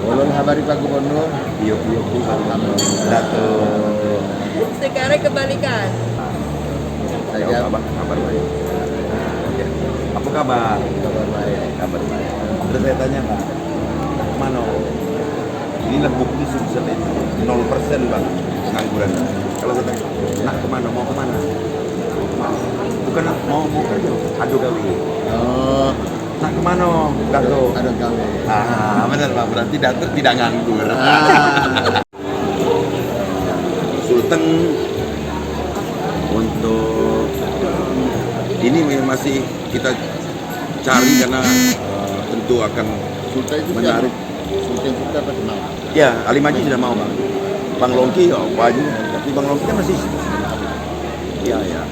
Ulun habari Pak Gubernur, Iya, Datuk. Sekarang kebalikan. Saya kabar baik. Oke. Apa kabar? kabar baik. Kabar baik. Terus saya tanya Pak, mana? Inilah bukti sukses itu 0% Bang pengangguran. Kalau saya tanya, nak kemana? Mau kemana? Bukan mau kerja, adu gawe. Oh, Nak kemana? Datuk. ada kami. Benar Pak, berarti Datuk tidak nganggur. Sultan untuk ini masih kita cari karena tentu akan Sultan itu menarik. Sultan kita apa kenal? Ya, Ali Maji sudah mau Bang. Bang Longki ya Baju, tapi Bang Longki kan masih. Iya ya.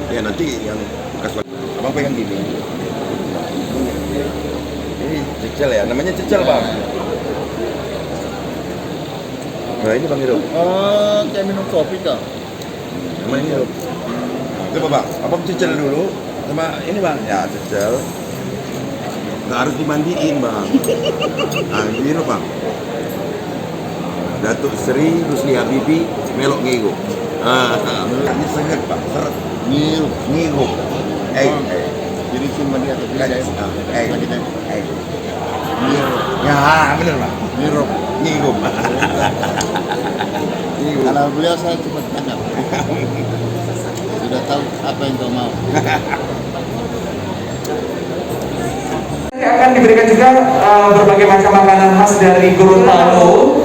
Ya nanti yang bekas Abang pegang gini. Ini cecel ya, namanya cecel Bang. Nah ini Bang Hiro. Oh, kayak minum kopi kah? Namanya Hiro. Coba Bang, Abang cecel dulu sama ini Bang. Ya cecel. Nggak harus dimandiin Bang. Nah ini Bang. Datuk Sri Rusli Habibi melok ngigo. Ini sangat Pak, seret ngigo. Jadi simpan dia atau tidak? Ya benar Pak. Mirop. Ngigo. Kalau beliau saya cepat tangkap. Sudah tahu apa yang kau mau. Akan diberikan juga berbagai macam makanan khas dari Gorontalo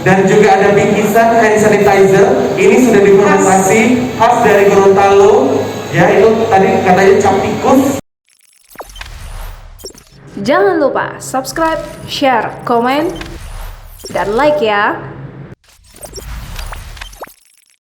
dan juga ada bingkisan hand sanitizer. Ini sudah difermentasi khas dari Gorontalo. Ya itu tadi katanya cap tikus. Jangan lupa subscribe, share, komen, dan like ya.